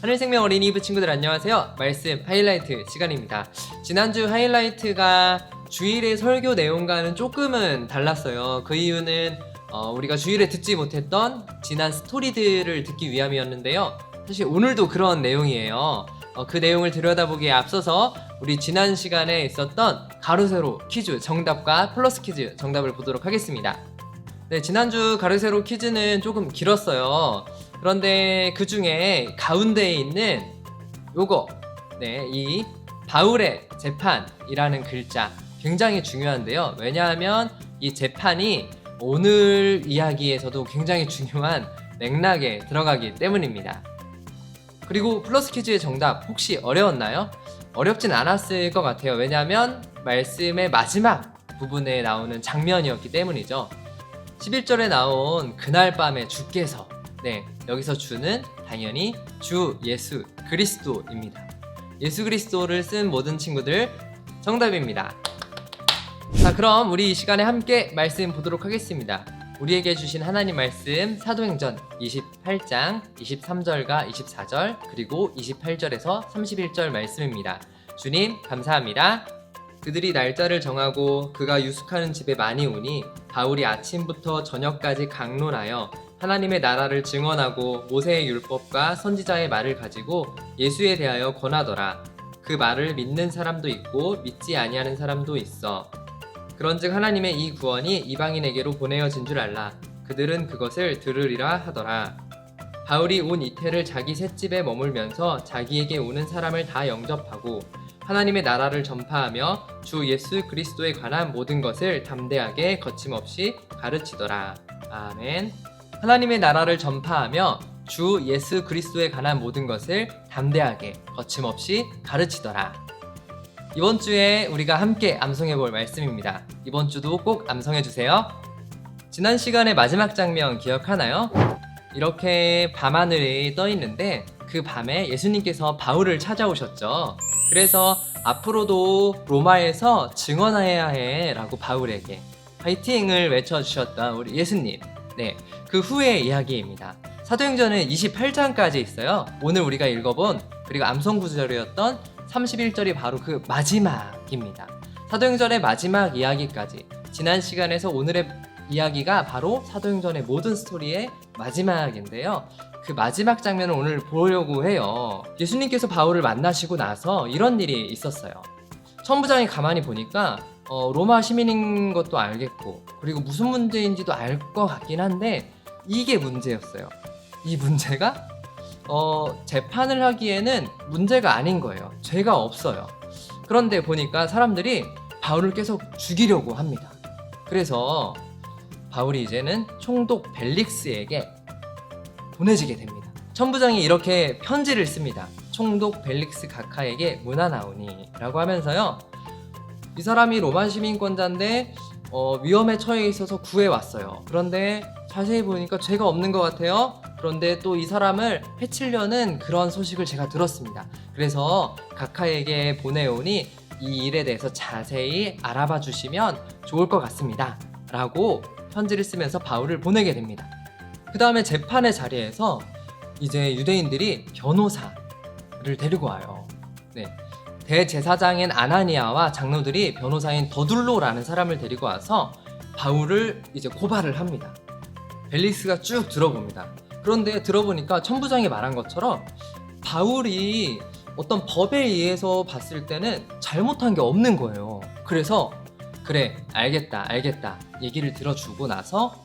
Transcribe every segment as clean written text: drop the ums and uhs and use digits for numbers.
하늘생명 어린이집 친구들 안녕하세요. 말씀 하이라이트 시간입니다. 지난주 하이라이트가 주일의 설교 내용과는 조금은 달랐어요. 그 이유는 우리가 주일에 듣지 못했던 지난 스토리들을 듣기 위함이었는데요. 사실 오늘도 그런 내용이에요. 그 내용을 들여다보기에 앞서서 우리 지난 시간에 있었던 가로세로 퀴즈 정답과 플러스 퀴즈 정답을 보도록 하겠습니다. 네, 지난주 가로세로 퀴즈는 조금 길었어요. 그런데 그 중에 가운데에 있는 요거, 이 바울의 재판이라는 글자 굉장히 중요한데요. 왜냐하면 이 재판이 오늘 이야기에서도 굉장히 중요한 맥락에 들어가기 때문입니다. 그리고 플러스 퀴즈의 정답 혹시 어려웠나요? 어렵진 않았을 것 같아요. 왜냐하면 말씀의 마지막 부분에 나오는 장면이었기 때문이죠. 11절에 나온 그날 밤에 주께서 여기서 주는 당연히 주 예수 그리스도입니다. 예수 그리스도를 쓴 모든 친구들 정답입니다. 자, 그럼 우리 이 시간에 함께 말씀 보도록 하겠습니다. 우리에게 주신 하나님 말씀 사도행전 28장 23절과 24절 그리고 28절에서 31절 말씀입니다. 주님 감사합니다. 그들이 날짜를 정하고 그가 유숙하는 집에 많이 오니 바울이 아침부터 저녁까지 강론하여 하나님의 나라를 증언하고 모세의 율법과 선지자의 말을 가지고 예수에 대하여 권하더라. 그 말을 믿는 사람도 있고 믿지 아니하는 사람도 있어. 그런즉 하나님의 이 구원이 이방인에게로 보내어진 줄 알라. 그들은 그것을 들으리라 하더라. 바울이 온 이태를 자기 셋집에 머물면서 자기에게 오는 사람을 다 영접하고 하나님의 나라를 전파하며 주 예수 그리스도에 관한 모든 것을 담대하게 거침없이 가르치더라. 아멘. 하나님의 나라를 전파하며 주 예수 그리스도에 관한 모든 것을 담대하게 거침없이 가르치더라. 이번 주에 우리가 함께 암송해 볼 말씀입니다. 이번 주도 꼭 암송해 주세요. 지난 시간의 마지막 장면 기억하나요? 이렇게 밤하늘이 떠 있는데 그 밤에 예수님께서 바울을 찾아오셨죠. 그래서 앞으로도 로마에서 증언해야 해 라고 바울에게 파이팅을 외쳐주셨던 우리 예수님. 그 후의 이야기입니다. 사도행전은 28장까지 있어요. 오늘 우리가 읽어본 그리고 암송 구절이었던 31절이 바로 그 마지막입니다. 사도행전의 마지막 이야기까지 지난 시간에서 오늘의 이야기가 바로 사도행전의 모든 스토리의 마지막인데요. 그 마지막 장면을 오늘 보려고 해요. 예수님께서 바울을 만나시고 나서 이런 일이 있었어요. 천부장이 가만히 보니까 로마 시민인 것도 알겠고 그리고 무슨 문제인지도 알 것 같긴 한데 이게 문제였어요. 이 문제가 재판을 하기에는 문제가 아닌 거예요. 죄가 없어요. 그런데 보니까 사람들이 바울을 계속 죽이려고 합니다. 그래서 바울이 이제는 총독 벨릭스에게 보내지게 됩니다. 천부장이 이렇게 편지를 씁니다. 총독 벨릭스 각하에게 문하나오니 라고 하면서요, 이 사람이 로마 시민권자인데 위험에 처해 있어서 구해왔어요. 그런데 자세히 보니까 죄가 없는 것 같아요. 그런데 또 이 사람을 해치려는 그런 소식을 제가 들었습니다. 그래서 각하에게 보내오니 이 일에 대해서 자세히 알아봐 주시면 좋을 것 같습니다 라고 편지를 쓰면서 바울을 보내게 됩니다. 그 다음에 재판의 자리에서 이제 유대인들이 변호사를 데리고 와요. 대제사장인 아나니아와 장로들이 변호사인 더둘로라는 사람을 데리고 와서 바울을 이제 고발을 합니다. 벨릭스가 쭉 들어봅니다. 그런데 들어보니까 천부장이 말한 것처럼 바울이 어떤 법에 의해서 봤을 때는 잘못한 게 없는 거예요. 그래서 그래 알겠다 얘기를 들어주고 나서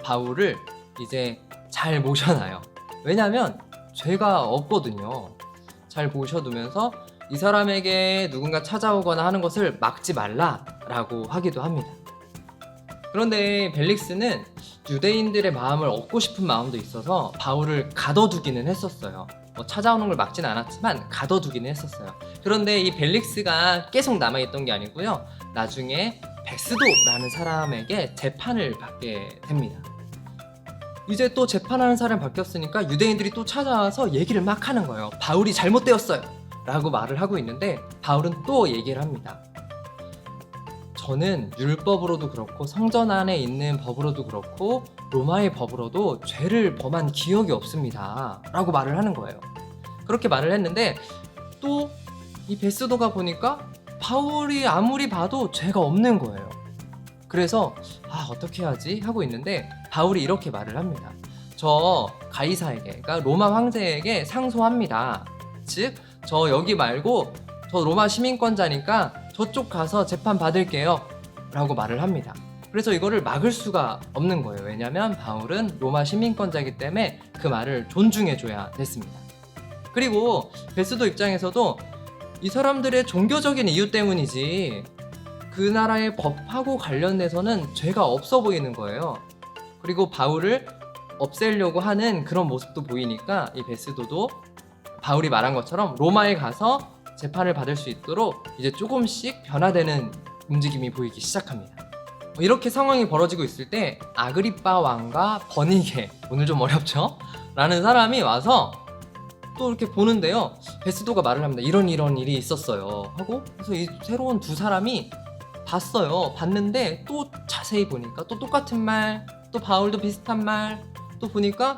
바울을 이제 잘 모셔놔요. 왜냐하면 죄가 없거든요. 잘 모셔두면서 이 사람에게 누군가 찾아오거나 하는 것을 막지 말라라고 하기도 합니다. 그런데 벨릭스는 유대인들의 마음을 얻고 싶은 마음도 있어서 바울을 가둬두기는 했었어요. 찾아오는 걸 막지는 않았지만 가둬두기는 했었어요. 그런데 이 벨릭스가 계속 남아있던 게 아니고요, 나중에 베스도라는 사람에게 재판을 받게 됩니다. 이제 또 재판하는 사람이 바뀌었으니까 유대인들이 또 찾아와서 얘기를 막 하는 거예요. 바울이 잘못되었어요 라고 말을 하고 있는데 바울은 또 얘기를 합니다. 저는 율법으로도 그렇고 성전 안에 있는 법으로도 그렇고 로마의 법으로도 죄를 범한 기억이 없습니다 라고 말을 하는 거예요. 그렇게 말을 했는데 또 이 베스도가 보니까 바울이 아무리 봐도 죄가 없는 거예요. 그래서 어떻게 하지 하고 있는데 바울이 이렇게 말을 합니다. 저 가이사에게, 그러니까 로마 황제에게 상소합니다. 즉 저 여기 말고 저 로마 시민권자니까 저쪽 가서 재판 받을게요 라고 말을 합니다. 그래서 이거를 막을 수가 없는 거예요. 왜냐하면 바울은 로마 시민권자이기 때문에 그 말을 존중해줘야 됐습니다. 그리고 베스도 입장에서도 이 사람들의 종교적인 이유 때문이지 그 나라의 법하고 관련돼서는 죄가 없어 보이는 거예요. 그리고 바울을 없애려고 하는 그런 모습도 보이니까 이 베스도도 바울이 말한 것처럼 로마에 가서 재판을 받을 수 있도록 이제 조금씩 변화되는 움직임이 보이기 시작합니다. 이렇게 상황이 벌어지고 있을 때 아그리빠 왕과 버니게, 오늘 좀 어렵죠? 라는 사람이 와서 또 이렇게 보는데요, 베스도가 말을 합니다. 이런 일이 있었어요 하고, 그래서 이 새로운 두 사람이 봤는데 또 자세히 보니까 또 똑같은 말, 또 바울도 비슷한 말, 또 보니까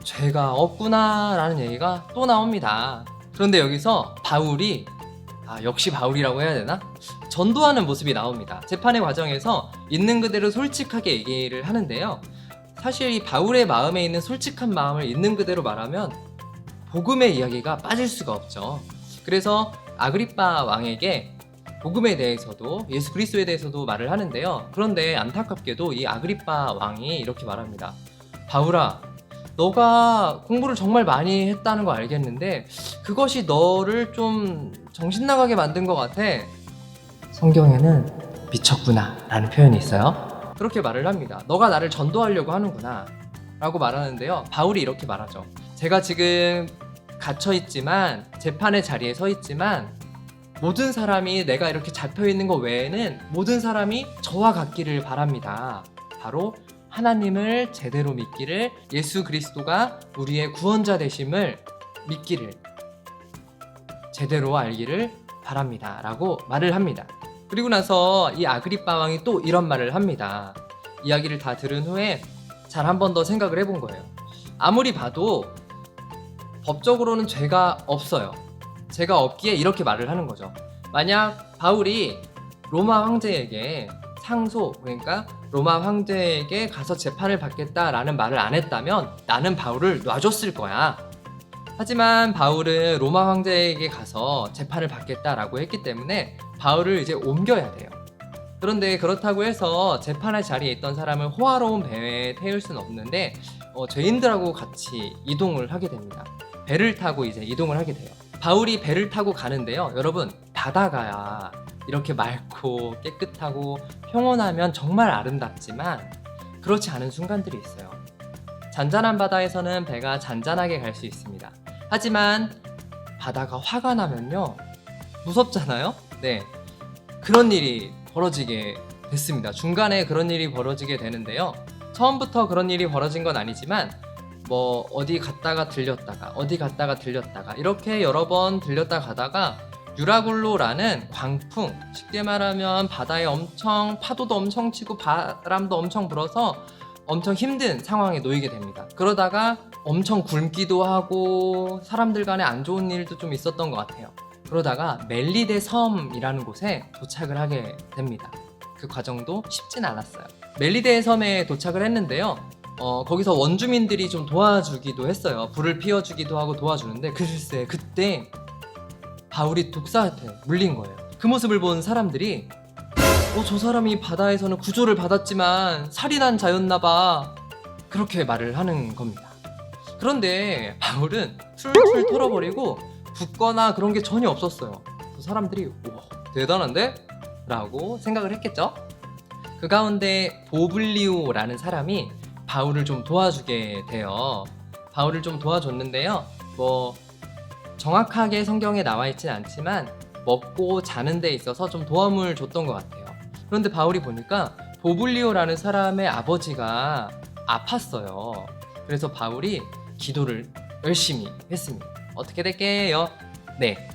죄가 없구나 라는 얘기가 또 나옵니다. 그런데 여기서 바울이 역시 바울이라고 해야 되나? 전도하는 모습이 나옵니다. 재판의 과정에서 있는 그대로 솔직하게 얘기를 하는데요, 사실 이 바울의 마음에 있는 솔직한 마음을 있는 그대로 말하면 복음의 이야기가 빠질 수가 없죠. 그래서 아그리빠 왕에게 복음에 대해서도, 예수 그리스도에 대해서도 말을 하는데요, 그런데 안타깝게도 이 아그리빠 왕이 이렇게 말합니다. 바울아, 너가 공부를 정말 많이 했다는 거 알겠는데 그것이 너를 좀 정신 나가게 만든 것 같아. 성경에는 미쳤구나 라는 표현이 있어요. 그렇게 말을 합니다. 너가 나를 전도하려고 하는구나 라고 말하는데요, 바울이 이렇게 말하죠. 제가 지금 갇혀있지만, 재판의 자리에 서 있지만, 모든 사람이 내가 이렇게 잡혀있는 것 외에는 모든 사람이 저와 같기를 바랍니다. 바로 하나님을 제대로 믿기를, 예수 그리스도가 우리의 구원자 되심을 믿기를, 제대로 알기를 바랍니다 라고 말을 합니다. 그리고 나서 이 아그리빠 왕이 또 이런 말을 합니다. 이야기를 다 들은 후에 잘 한 번 더 생각을 해본 거예요. 아무리 봐도 법적으로는 죄가 없어요. 죄가 없기에 이렇게 말을 하는 거죠. 만약 바울이 로마 황제에게 상소, 그러니까 로마 황제에게 가서 재판을 받겠다라는 말을 안 했다면 나는 바울을 놔줬을 거야. 하지만 바울은 로마 황제에게 가서 재판을 받겠다라고 했기 때문에 바울을 이제 옮겨야 돼요. 그런데 그렇다고 해서 재판의 자리에 있던 사람을 호화로운 배에 태울 수는 없는데 죄인들하고 같이 이동을 하게 됩니다. 배를 타고 이제 이동을 하게 돼요. 바울이 배를 타고 가는데요, 여러분, 바다가 이렇게 맑고 깨끗하고 평온하면 정말 아름답지만 그렇지 않은 순간들이 있어요. 잔잔한 바다에서는 배가 잔잔하게 갈 수 있습니다. 하지만 바다가 화가 나면요, 무섭잖아요? 네, 그런 일이 벌어지게 됐습니다. 중간에 그런 일이 벌어지게 되는데요, 처음부터 그런 일이 벌어진 건 아니지만 어디 갔다가 들렸다가 이렇게 여러 번 들렸다 가다가 유라굴로라는 광풍, 쉽게 말하면 바다에 엄청 파도도 엄청 치고 바람도 엄청 불어서 엄청 힘든 상황에 놓이게 됩니다. 그러다가 엄청 굶기도 하고 사람들 간에 안 좋은 일도 좀 있었던 것 같아요. 그러다가 멜리데 섬이라는 곳에 도착을 하게 됩니다. 그 과정도 쉽진 않았어요. 멜리데 섬에 도착을 했는데요, 거기서 원주민들이 좀 도와주기도 했어요. 불을 피워주기도 하고 도와주는데, 글쎄 그때 바울이 독사한테 물린 거예요. 그 모습을 본 사람들이 저 사람이 바다에서는 구조를 받았지만 살인한 자였나봐, 그렇게 말을 하는 겁니다. 그런데 바울은 툴툴 털어버리고 붓거나 그런 게 전혀 없었어요. 사람들이 대단한데? 라고 생각을 했겠죠? 그 가운데 보블리오라는 사람이 바울을 좀 도와주게 돼요. 바울을 좀 도와줬는데요, 정확하게 성경에 나와 있진 않지만 먹고 자는 데 있어서 좀 도움을 줬던 것 같아요. 그런데 바울이 보니까 보블리오라는 사람의 아버지가 아팠어요. 그래서 바울이 기도를 열심히 했습니다. 어떻게 될게요? 네,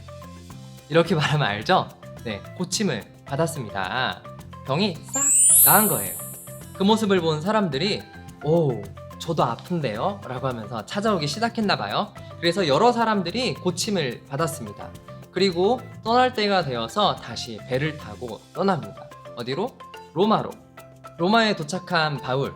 이렇게 말하면 알죠? 네, 고침을 받았습니다. 병이 싹 나은 거예요. 그 모습을 본 사람들이 저도 아픈데요? 라고 하면서 찾아오기 시작했나 봐요. 그래서 여러 사람들이 고침을 받았습니다. 그리고 떠날 때가 되어서 다시 배를 타고 떠납니다. 어디로? 로마로. 로마에 도착한 바울.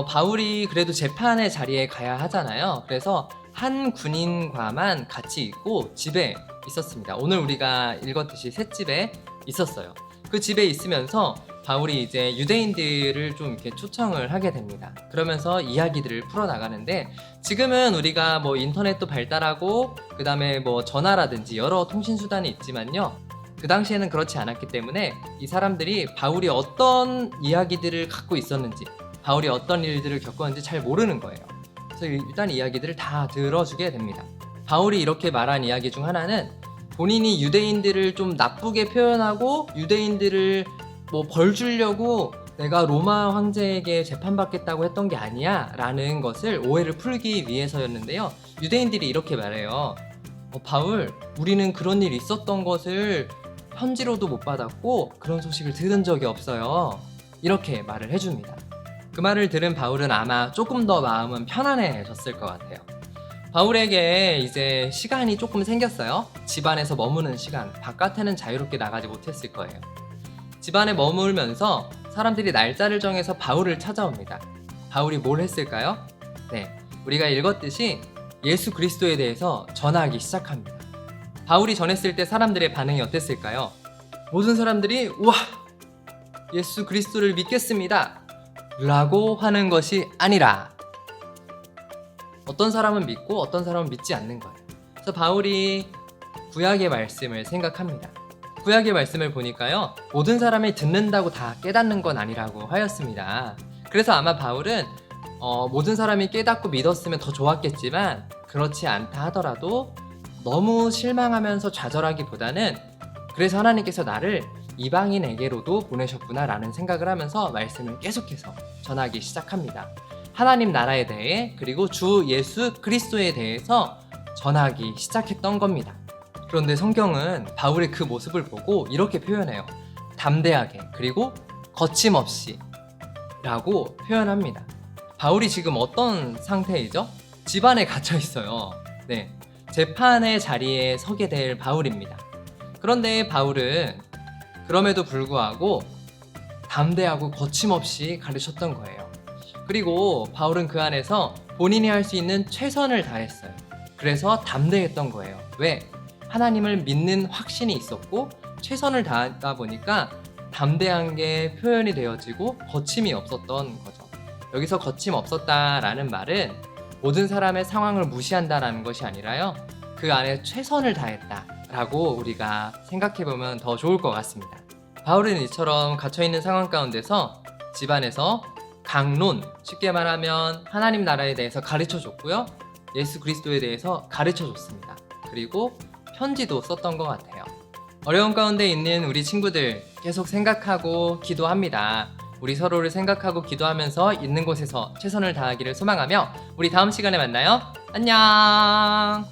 바울이 그래도 재판의 자리에 가야 하잖아요. 그래서 한 군인과만 같이 있고 집에 있었습니다. 오늘 우리가 읽었듯이 셋집에 있었어요. 그 집에 있으면서 바울이 이제 유대인들을 좀 이렇게 초청을 하게 됩니다. 그러면서 이야기들을 풀어나가는데, 지금은 우리가 뭐 인터넷도 발달하고 그 다음에 뭐 전화라든지 여러 통신수단이 있지만요, 그 당시에는 그렇지 않았기 때문에 이 사람들이 바울이 어떤 이야기들을 갖고 있었는지, 바울이 어떤 일들을 겪었는지 잘 모르는 거예요. 그래서 일단 이야기들을 다 들어주게 됩니다. 바울이 이렇게 말한 이야기 중 하나는, 본인이 유대인들을 좀 나쁘게 표현하고 유대인들을 뭐 벌 주려고 내가 로마 황제에게 재판받겠다고 했던 게 아니야 라는 것을 오해를 풀기 위해서였는데요, 유대인들이 이렇게 말해요. 바울, 우리는 그런 일이 있었던 것을 편지로도 못 받았고 그런 소식을 들은 적이 없어요. 이렇게 말을 해줍니다. 그 말을 들은 바울은 아마 조금 더 마음은 편안해졌을 것 같아요. 바울에게 이제 시간이 조금 생겼어요. 집안에서 머무는 시간, 바깥에는 자유롭게 나가지 못했을 거예요. 집안에 머물면서 사람들이 날짜를 정해서 바울을 찾아옵니다. 바울이 뭘 했을까요? 네, 우리가 읽었듯이 예수 그리스도에 대해서 전하기 시작합니다. 바울이 전했을 때 사람들의 반응이 어땠을까요? 모든 사람들이 우와! 예수 그리스도를 믿겠습니다! 라고 하는 것이 아니라, 어떤 사람은 믿고 어떤 사람은 믿지 않는 거예요. 그래서 바울이 구약의 말씀을 생각합니다. 구약의 말씀을 보니까요, 모든 사람이 듣는다고 다 깨닫는 건 아니라고 하였습니다. 그래서 아마 바울은 모든 사람이 깨닫고 믿었으면 더 좋았겠지만 그렇지 않다 하더라도 너무 실망하면서 좌절하기보다는, 그래서 하나님께서 나를 이방인에게로도 보내셨구나 라는 생각을 하면서 말씀을 계속해서 전하기 시작합니다. 하나님 나라에 대해, 그리고 주 예수 그리스도에 대해서 전하기 시작했던 겁니다. 그런데 성경은 바울의 그 모습을 보고 이렇게 표현해요. 담대하게, 그리고 거침없이 라고 표현합니다. 바울이 지금 어떤 상태이죠? 집안에 갇혀 있어요. 네, 재판의 자리에 서게 될 바울입니다. 그런데 바울은 그럼에도 불구하고 담대하고 거침없이 가르쳤던 거예요. 그리고 바울은 그 안에서 본인이 할 수 있는 최선을 다했어요. 그래서 담대했던 거예요. 왜? 하나님을 믿는 확신이 있었고 최선을 다하다 보니까 담대한 게 표현이 되어지고 거침이 없었던 거죠. 여기서 거침없었다라는 말은 모든 사람의 상황을 무시한다라는 것이 아니라요, 그 안에 최선을 다했다라고 우리가 생각해보면 더 좋을 것 같습니다. 바울은 이처럼 갇혀있는 상황 가운데서 집안에서 강론, 쉽게 말하면 하나님 나라에 대해서 가르쳐줬고요, 예수 그리스도에 대해서 가르쳐줬습니다. 그리고 편지도 썼던 것 같아요. 어려운 가운데 있는 우리 친구들 계속 생각하고 기도합니다. 우리 서로를 생각하고 기도하면서 있는 곳에서 최선을 다하기를 소망하며 우리 다음 시간에 만나요. 안녕.